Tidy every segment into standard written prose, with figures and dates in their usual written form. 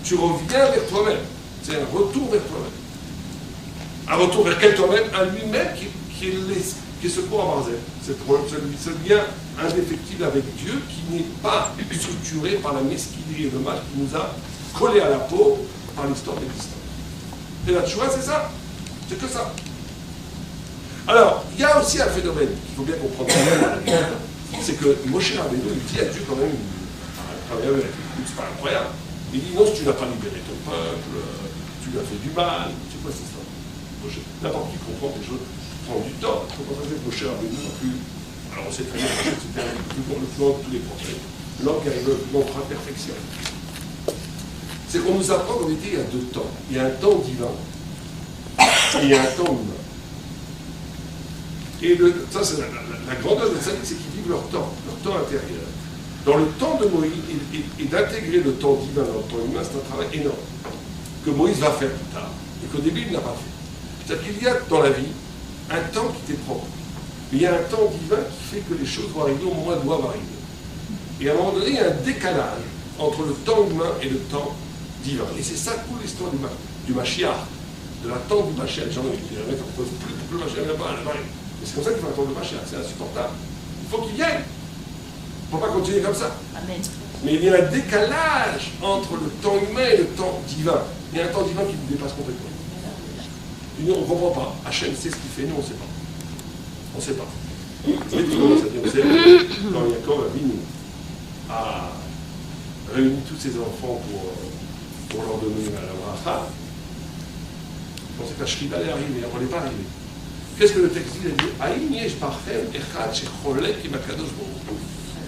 Tu reviens vers toi-même. C'est un retour vers toi-même. Un retour vers quel toi-même? À lui-même qui est ce corps à Barzel. Ce lien indéfectible avec Dieu qui n'est pas structuré par la mesquinerie et le mal qui nous a collé à la peau par l'histoire d'existence. Et la tchouva, c'est ça. C'est que ça. Alors, il y a aussi un phénomène qu'il faut bien comprendre. C'est que Moshe Rabbeinu, il dit à Dieu quand même, c'est pas incroyable. Il dit non, si tu n'as pas libéré ton peuple, tu lui as fait du mal. C'est quoi cette histoire? N'importe qui comprend que les choses prend du temps. Il faut pas faire Moshe Rabbeinu non plus. Alors on sait très bien que c'était le plus grand de tous les prophètes. L'homme qui arrive à la perfection. C'est qu'on nous apprend qu'en réalité, il y a deux temps. Il y a un temps divin et il y a un temps humain. Et ça, c'est la grandeur de ça, c'est qu'ils vivent leur temps intérieur. Dans le temps de Moïse, et d'intégrer le temps divin dans le temps humain, c'est un travail énorme, que Moïse va faire plus tard, et qu'au début, il n'a pas fait. C'est-à-dire qu'il y a dans la vie un temps qui t'est propre. Mais il y a un temps divin qui fait que les choses vont arriver au moment où elles doivent arriver. Et à un moment donné, il y a un décalage entre le temps humain et le temps divin. Et c'est ça toute l'histoire du Mashiach, de l'attente du Mashiach. Les gens disent, les mecs ne peuvent plus pour que le Mashiach vienne pas, c'est comme ça qu'il faut attendre le Mashiach, c'est insupportable. Il faut qu'il vienne. Il ne faut pas continuer comme ça. Amen. Mais il y a un décalage entre le temps humain et le temps divin. Il y a un temps divin qui nous dépasse complètement. Nous, on ne comprend pas. Hachem sait ce qu'il fait, nous, on ne sait pas. On ne sait pas. Mais tout le monde sait. On sait quand Yaakov a réuni tous ses enfants pour leur donner la bracha. On sait que la Shrida est arrivée, on n'est pas arrivé. Qu'est-ce que le texte dit? Il a dit Aïm yesh parchem echad shecholek im hakadosh baruch hu.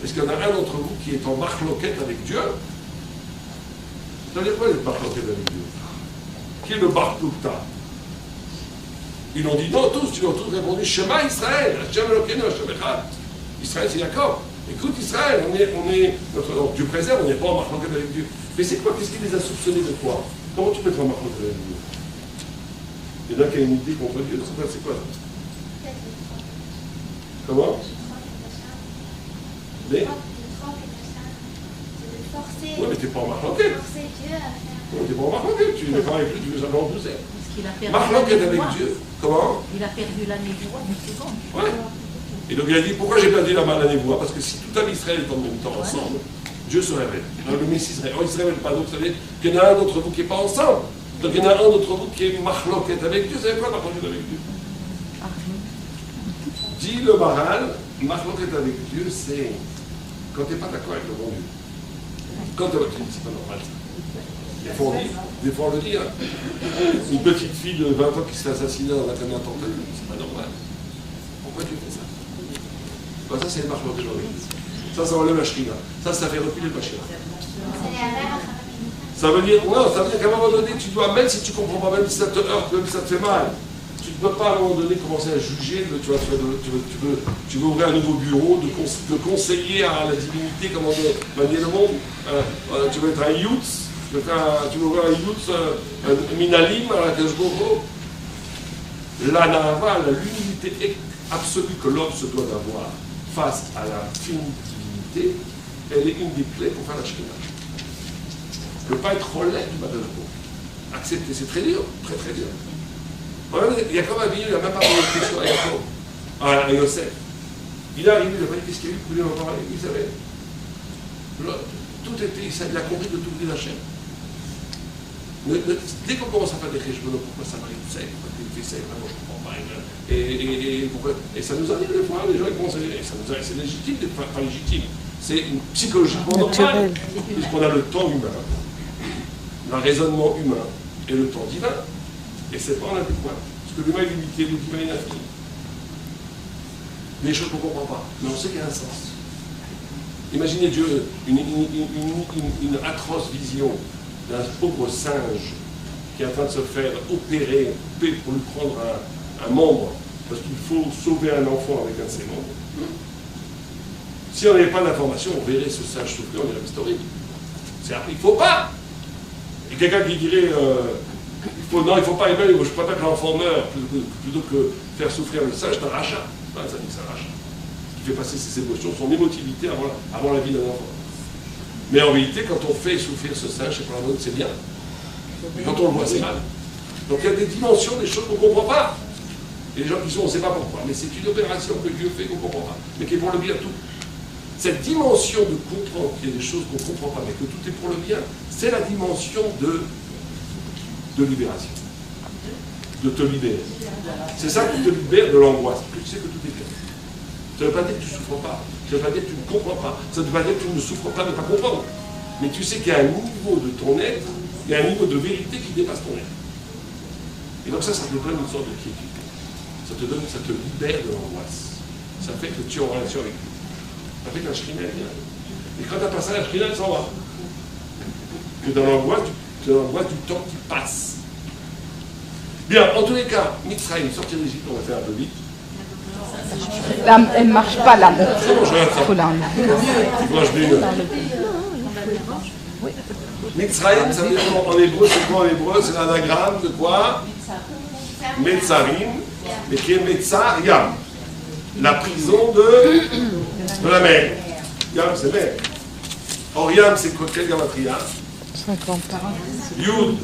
Est-ce qu'il y en a un d'entre vous qui est en marloquette avec Dieu? Ça veut dire quoi, être marloquette avec Dieu? Qui est le Bar-Plukta? Ils l'ont dit non, tous, ils ont tous répondu Shema Israël, Hashem Elokeinu, Hashem Echad. Israël, c'est Jacob. Écoute Israël, Dieu préserve, on n'est pas en marloquette avec Dieu. Mais c'est quoi? Qu'est-ce qui les a soupçonnés de quoi? Comment tu peux être en marloquette avec Dieu? Il y en a qui a une idée contre Dieu, c'est quoi ça? Comment? Mais oui, mais t'es pas en marloquette. Oui, t'es pas en marloquette, tu n'es pas avec lui, tu veux jamais en douzer. Marloquette avec Dieu, comment? Il a perdu la névoie une seconde. Ouais. Et donc il a dit, pourquoi j'ai perdu la névoie? Parce que si tout un Israël est en même temps ensemble, Dieu se révèle. Le Messie se révèle. Il ne se révèle pas, donc vous savez qu'il y en a un d'entre vous qui n'est pas ensemble. Donc il y en a un d'entre vous qui est marloquette avec Dieu. Vous savez quoi, marloquette avec Dieu? Dit le Maral, marloquette avec Dieu, c'est quand tu n'es pas d'accord avec le bon Dieu. Quand tu es c'est pas normal ça. Des fois on le dit, hein. Une petite fille de 20 ans qui se fait assassiner dans un camion attentat, c'est pas normal. Pourquoi tu fais ça? Ben, ça c'est les marloquettes aujourd'hui. Ça enlève la shrina. Ça fait reculer le Mashiach. Ça veut dire, non, ça veut dire qu'à un moment donné, tu dois, même si tu ne comprends pas, même si ça te heurte, même si ça te fait mal, tu ne peux pas à un moment donné commencer à juger, tu veux ouvrir un nouveau bureau, de conseiller à la divinité comment manier le monde, tu veux être un youth, tu veux ouvrir un youth, un minalim, à la Kajboro. La Nahava, l'humilité absolue que l'homme se doit d'avoir face à la divinité, elle est une des clés pour faire la Shekhinah. Ne pas être relais du Badeau. Accepter, c'est très dur, très très dur. Yaakov a venu, il n'a même pas posé de question à Yaakov, à Yosef. Il est arrivé, il a pas dit qu'est-ce qu'il y a eu, il en parler, il savait. Tout était, il a compris de tout le la chaîne. Dès qu'on commence à faire des réchements, pourquoi ça m'arrive sec, pourquoi tu fais sec, moi je ne comprends pas. Et ça nous arrive des fois, les gens ils commencent à dire, c'est légitime d'être pas légitime. C'est psychologiquement normal, puisqu'on a le temps humain, le raisonnement humain et le temps divin, et c'est pas en adéquat. Parce que l'humain est limité, le divin est infini. Des choses qu'on ne comprend pas, mais on sait qu'il y a un sens. Imaginez Dieu, une atroce vision d'un pauvre singe qui est en train de se faire opérer, couper pour lui prendre un membre, parce qu'il faut sauver un enfant avec un de ses membres. Si on n'avait pas d'information, on verrait ce singe souffrir, on dirait que c'est horrible. Il ne faut pas. Et quelqu'un qui dirait non, il ne faut pas aimer, je préfère que l'enfant meure plutôt que faire souffrir le singe, c'est un rachat. Ça dit que c'est un rachat. Qui fait passer ses émotions, son émotivité avant la vie d'un enfant. Mais en réalité, quand on fait souffrir ce singe, c'est pour la bonne, c'est bien. Mais quand on le voit, c'est mal. Donc il y a des dimensions, des choses qu'on ne comprend pas. Et les gens qui sont, on ne sait pas pourquoi. Mais c'est une opération que Dieu fait qu'on ne comprend pas. Mais qui est pour le bien tout. Cette dimension de comprendre qu'il y a des choses qu'on ne comprend pas, mais que tout est pour le bien, c'est la dimension de libération. De te libérer. C'est ça qui te libère de l'angoisse. Que tu sais que tout est bien. Ça ne veut pas dire que tu ne souffres pas. Ça ne veut pas dire que tu ne comprends pas. Ça ne veut pas dire que tu ne souffres pas de ne pas comprendre. Mais tu sais qu'il y a un niveau de ton être, il y a un niveau de vérité qui dépasse ton être. Et donc ça te donne une sorte de quiétude. Ça te libère de l'angoisse. Ça fait que tu es en relation avec Dieu. Ça fait qu'un shrina vient. Et quand tu as passé la shrina, elle s'en va. Que dans l'angoisse du temps qui passe. Bien, en tous les cas, Mitzrayim, sortir d'Égypte, on va faire un peu vite. Elle ne marche pas là. C'est bon, je regarde ça. Tu manges d'une. Mitzrayim, ça veut dire en hébreu, c'est quoi en hébreu? C'est l'anagramme de quoi? Metzarim, mais qui est Metzar Yam. La prison de la mer. Yam, c'est mer. Or, Yam, c'est quoi? Quel gamatria? 50. Yud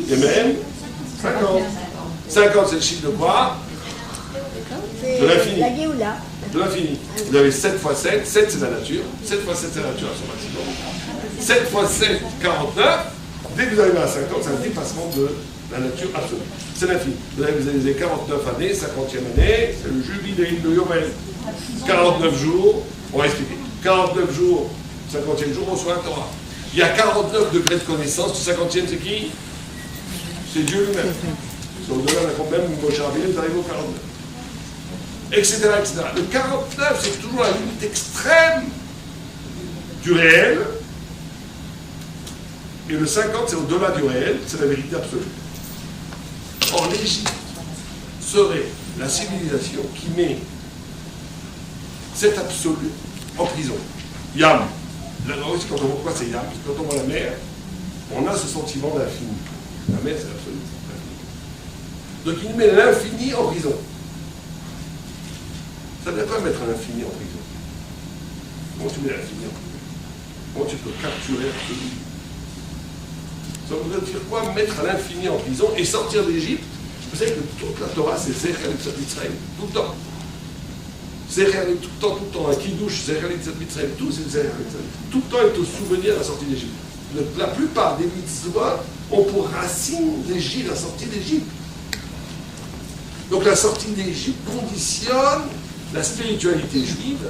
et même 50. 50, c'est le chiffre de quoi? De l'infini. La Géoula. De l'infini. Vous avez 7 fois 7, 7 c'est la nature, 7 fois 7 c'est la nature à son maximum. 7 fois 7, 49. Dès que vous arrivez à 50, c'est un dépassement de la nature absolue. C'est l'infini. Vous avez 49 années, 50e année, c'est le jubilé de Yovel. 49 jours, on va expliquer. 49 jours, 50e jour, on reçoit un Torah. Il y a 49 degrés de connaissance, le 50e c'est qui? C'est Dieu lui-même. C'est au-delà d'un problème, Moshe Rabbeinu, vous arrivez au 49. Etc., etc. Le 49, c'est toujours la limite extrême du réel. Et le 50, c'est au-delà du réel, c'est la vérité absolue. Or, l'Égypte serait la civilisation qui met cet absolu en prison. Yam. Là aussi, quand on voit quoi, c'est Yam. Quand on voit la mer, on a ce sentiment d'infini. La mer, c'est l'absolu. Donc, il met l'infini en prison. Ça veut dire quoi mettre l'infini en prison? Comment tu mets l'infini en prison? Comment tu peux capturer l'absolu? Ça voudrait dire quoi? Mettre l'infini en prison et sortir d'Égypte. Vous savez que toute la Torah, c'est Zecher Litzat Mitzrayim, tout le temps. Zecher tout le temps, un Kiddush, Zecher Litzat Mitzrayim, tout c'est Zecher Litzat. Tout le temps est au souvenir de la sortie d'Égypte. La plupart des mitzvot ont pour racine d'Égypte, la sortie d'Égypte. Donc la sortie d'Égypte conditionne la spiritualité juive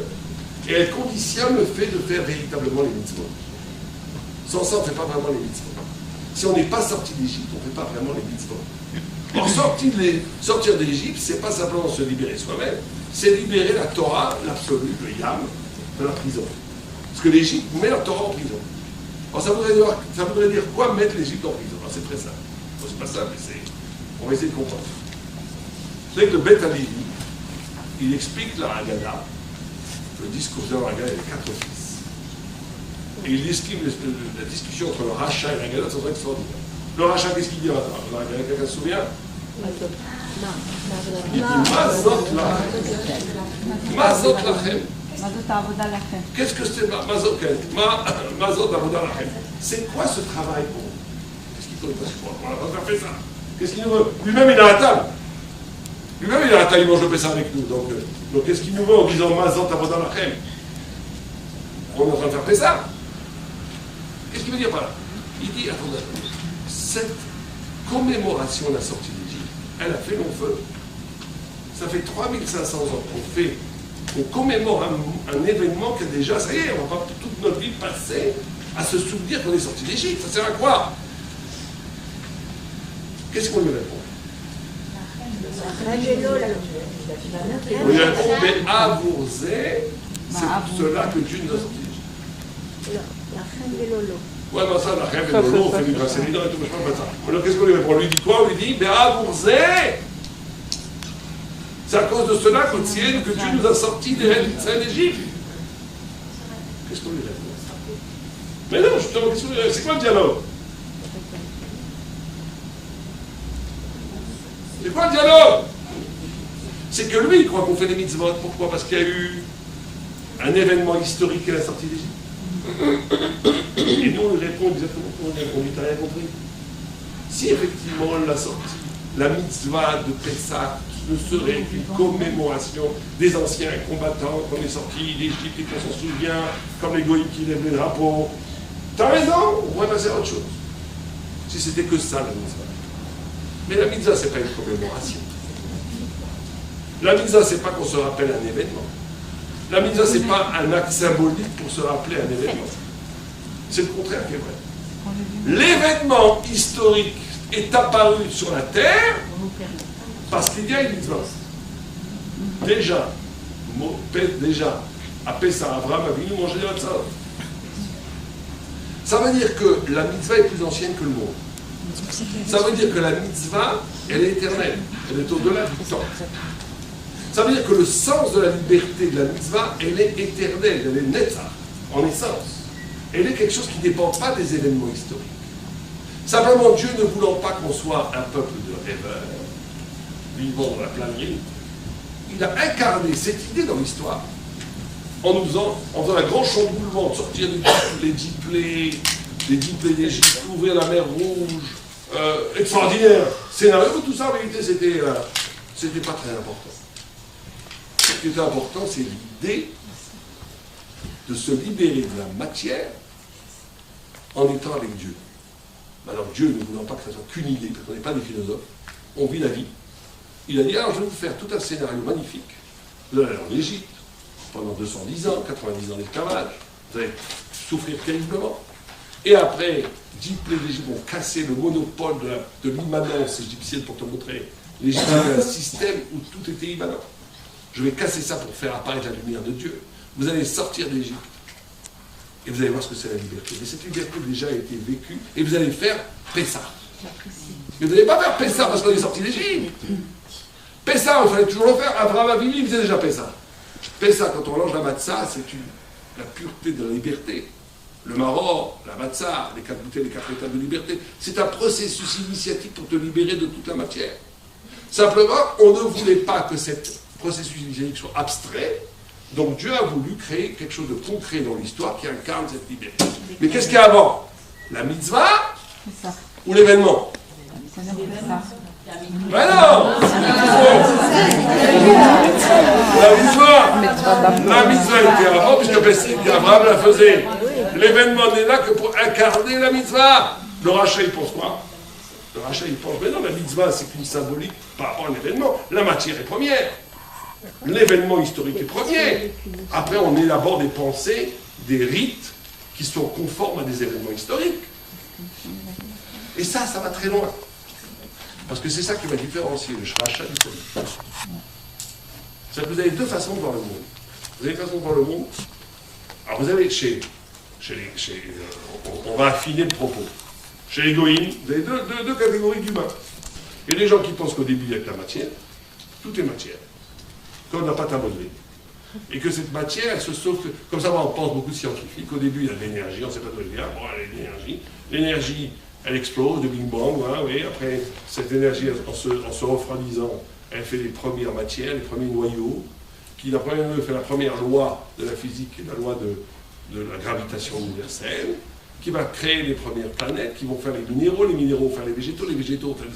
et elle conditionne le fait de faire véritablement les mitzvot. Sans ça, on ne fait pas vraiment les mitzvot. Si on n'est pas sorti d'Égypte, on ne fait pas vraiment les mitzvot. Or, sortir d'Égypte, c'est pas simplement se libérer soi-même, c'est libérer la Torah, l'absolu, le Yam, de la prison. Parce que l'Égypte met la Torah en prison. Alors, ça voudrait dire quoi mettre l'Égypte en prison? Alors, c'est très simple. Bon, c'est pas simple, mais on va essayer de comprendre. Vous savez que le Beth Alevi, il explique la Haggadah, le discours de la Haggadah, il y a 4 fils. Et il explique la discussion entre le Racha et la Haggadah, c'est extraordinaire. Le Racha, qu'est-ce qu'il dit? Quelqu'un se souvient? Il dit Mazot Lachem. Mazot Lachem. Qu'est-ce que c'est Mazot Avoda Lachem? C'est quoi ce travail pour vous? Qu'est-ce qu'il faut? On a pas fait ça. Qu'est-ce qu'il nous veut? Lui-même, il a la table. Lui-même, il a la table, il mange le Pessah avec nous. Donc qu'est-ce qu'il nous veut en disant Mazot Avoda Lachem? On est en train de faire Pessah. Qu'est-ce qu'il veut dire par là? Il dit, attendez, cette commémoration de la sortie d'Égypte, elle a fait long feu. Ça fait 3500 ans qu'on commémore un événement qui a déjà, ça y est, on va pas toute notre vie passer à se souvenir qu'on est sorti d'Égypte. Ça sert à quoi? Qu'est-ce qu'on lui répond? On lui répond, mais Avourze, c'est pour cela que Dieu nous a sortis d'Égypte. Ouais, ben ça, la rêve et l'eau, on fait du grasséridant et tout, mais je ne parle pas de ça. Alors qu'est-ce qu'on lui répond? On lui dit quoi? On lui dit, mais Avourze, c'est à cause de cela que Dieu nous a sortis d'Égypte. Qu'est-ce qu'on lui répond? Mais non, justement, qu'est-ce qu'on lui répond? C'est quoi le dialogue? C'est quoi le dialogue? C'est que lui, il croit qu'on fait des mitzvot. Pourquoi? Parce qu'il y a eu un événement historique à la sortie d'Égypte. Et nous, on lui répond exactement comme on dit, t'as rien compris. Si effectivement on l'a sorti, la mitzvah de Pessah ne serait qu'une commémoration des anciens combattants qu'on est sortis d'Égypte et qu'on s'en souvient, comme les goïms qui lèvent les drapeaux. T'as raison, on va passer à autre chose. Si c'était que ça, la mitzvah. Mais la mitzvah, c'est pas une commémoration. La mitzvah, c'est pas qu'on se rappelle un événement. La mitzvah, c'est pas un acte symbolique pour se rappeler un événement. C'est le contraire qui est vrai. L'événement historique est apparu sur la terre parce qu'il y a une mitzvah. Déjà, à Pessah, Abraham a venu manger la tzad. Ça veut dire que la mitzvah est plus ancienne que le monde. Ça veut dire que la mitzvah, elle est éternelle. Elle est au-delà du temps. Ça veut dire que le sens de la liberté de la mitzvah, elle est éternelle, elle est netzach, en essence. Elle est quelque chose qui ne dépend pas des événements historiques. Simplement, Dieu ne voulant pas qu'on soit un peuple de rêveurs, vivant dans la planerie, il a incarné cette idée dans l'histoire, en faisant un grand chamboulement, de sortir les dix plaies d'Égypte, ouvrir la mer Rouge, extraordinaire scénario, tout ça en vérité c'était pas très important. Ce qui était important, c'est l'idée de se libérer de la matière en étant avec Dieu. Alors Dieu, ne voulant pas que ça soit qu'une idée, parce qu'on n'est pas des philosophes, on vit la vie. Il a dit, alors je vais vous faire tout un scénario magnifique. Vous allez aller en Égypte, pendant 210 ans, 90 ans d'esclavage, vous allez souffrir terriblement. Et après, 10 plaies d'Égypte vont casser le monopole de l'immanence égyptienne pour te montrer. L'Égypte avait un système où tout était immanent. Je vais casser ça pour faire apparaître la lumière de Dieu. Vous allez sortir d'Égypte. Et vous allez voir ce que c'est la liberté. Mais cette liberté déjà a été vécue. Et vous allez faire Pessah. Mais vous n'allez pas faire Pessah parce qu'on est sorti d'Égypte. Pessah, il fallait toujours le faire. Abraham Avinu, il faisait déjà Pessah. Pessah, quand on mange la matzah, c'est la pureté de la liberté. Le maror, la matzah, les 4 bouteilles, les 4 étapes de liberté, c'est un processus initiatique pour te libérer de toute la matière. Simplement, on ne voulait pas que ce processus initiatique soit abstrait. Donc Dieu a voulu créer quelque chose de concret dans l'histoire qui incarne cette liberté. Mais qu'est-ce qu'il y a avant? La mitzvah ou l'événement? Ben non! La mitzvah était avant, puisque Abraham la faisait. L'événement n'est là que pour incarner la mitzvah. Le rachat, il pense quoi? Le rachat, il pense, mais non, la mitzvah, c'est qu'une symbolique par rapport à l'événement. La matière est première. L'événement historique est premier. Après, on élabore des pensées, des rites qui sont conformes à des événements historiques. Et ça va très loin. Parce que c'est ça qui va différencier le rachat du politique. C'est que vous avez deux façons de voir le monde. Vous avez une façon de voir le monde. Alors vous avez on va affiner le propos. Chez les goïms, vous avez deux catégories d'humains. Il y a des gens qui pensent qu'au début, il y a que la matière. Tout est matière. Comme la pâte à modeler. Et que cette matière, elle se sauve. Comme ça, on pense beaucoup de scientifiques. Au début, il y a de l'énergie, on ne sait pas d'où elle vient. Bon, elle est de l'énergie. L'énergie, elle explose, de Big Bang. Voilà, oui. Après, cette énergie, en se refroidissant, elle fait les premières matières, les premiers noyaux. Qui, fait la première loi de la physique, la loi de la gravitation universelle, qui va créer les premières planètes, qui vont faire les minéraux vont faire les végétaux vont faire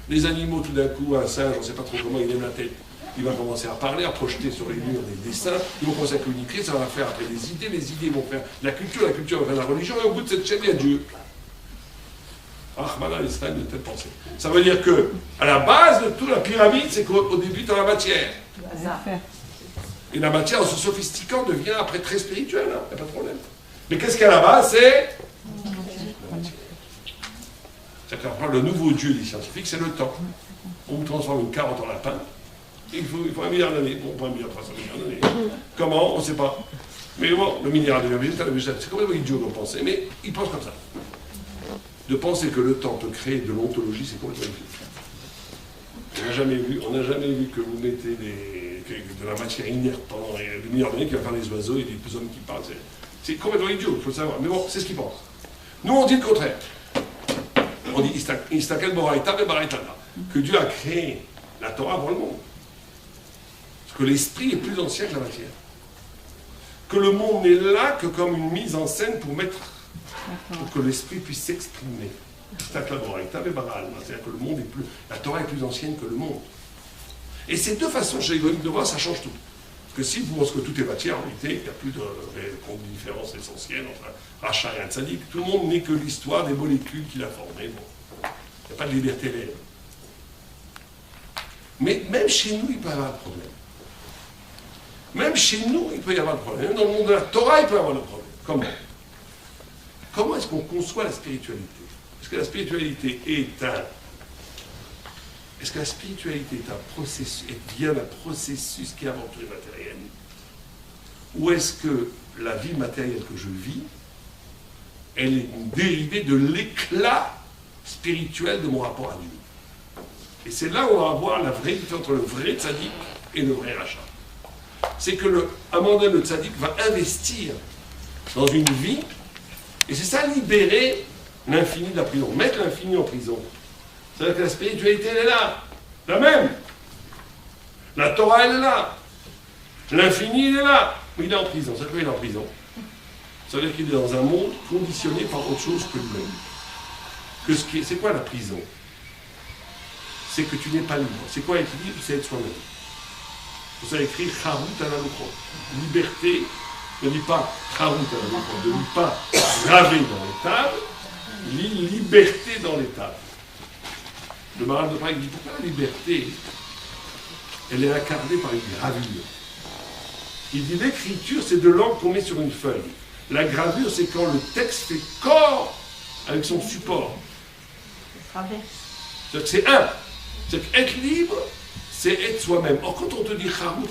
les animaux, tout d'un coup, un singe, on ne sait pas trop comment il lève la tête, il va commencer à parler, à projeter sur les murs des dessins, ils vont commencer à communiquer, ça va faire après des idées, les idées vont faire la culture va faire la religion, et au bout de cette chaîne, il y a Dieu. Rahman al-Islam de telle pensée. Ça veut dire que, à la base de toute la pyramide, c'est qu'au début, tu as la matière. Et la matière, en se sophistiquant, devient après très spirituelle, hein, il n'y a pas de problème. Mais qu'est-ce qu'à la base, c'est la matière. C'est-à-dire qu'on parle le nouveau Dieu des scientifiques, c'est le temps. On vous transforme une carotte en lapin, il faut 1 milliard d'années. Bon, pas 1 milliard, 300 milliards d'années. Comment? On ne sait pas. Mais bon, le milliard devient végétal, c'est complètement idiot de penser, mais il pense comme ça. De penser que le temps peut créer de l'ontologie, c'est complètement idiot. On n'a jamais vu que vous mettez de la matière inerte pendant des milliards d'années qui va faire les oiseaux et des hommes qui parlent. C'est complètement idiot, il faut le savoir. Mais bon, c'est ce qu'ils pensent. Nous, on dit le contraire. On dit Istakel Boraïta Baraïtana, que Dieu a créé la Torah avant le monde. Parce que l'esprit est plus ancien que la matière. que le monde n'est là que comme une mise en scène pour que l'esprit puisse s'exprimer. C'est-à-dire que le monde est plus, la Torah est plus ancienne que le monde. Et ces deux façons chez les goïms de voir, ça change tout. Parce que si vous pensez que tout est matière, en réalité, il n'y a plus de différence essentielle entre Racha et un tzaddik. Tout le monde n'est que l'histoire des molécules qu'il a formées. Bon. Il n'y a pas de liberté réelle. Mais même chez nous, il peut y avoir un problème. Même chez nous, il peut y avoir un problème. Même dans le monde de la Torah, il peut y avoir le problème. Comment? Comment est-ce qu'on conçoit la spiritualité? Est-ce que la spiritualité est un... Est-ce que la spiritualité est un processus, est bien un processus qui est avant tout matériel? Ou est-ce que la vie matérielle que je vis, elle est une dérivée de l'éclat spirituel de mon rapport à Dieu? Et c'est là où on va voir la vraie différence entre le vrai tzaddik et le vrai rachat. C'est que à un moment donné, le tzaddik va investir dans une vie, et c'est ça, libérer l'infini de la prison, mettre l'infini en prison. C'est-à-dire que la spiritualité, elle est là, la même. La Torah, elle est là. L'infini, il est là. Mais il est en prison. C'est quoi il est en prison? Ça veut dire qu'il est dans un monde conditionné par autre chose que lui-même. C'est quoi la prison? C'est que tu n'es pas libre. C'est quoi être libre? C'est être soi-même. Vous savez écrire Charut Alalokro. Liberté, ne dit pas Charut Alalokro, ne dit pas gravé dans les tables, lit liberté dans les tables. Le Maharal de Prague dit pourquoi la liberté, elle est incarnée par une gravure. Il dit l'écriture, c'est de l'encre qu'on met sur une feuille. La gravure, c'est quand le texte fait corps avec son support. C'est-à-dire que c'est un. C'est-à-dire qu'être libre, c'est être soi-même. Or, quand on te dit Charut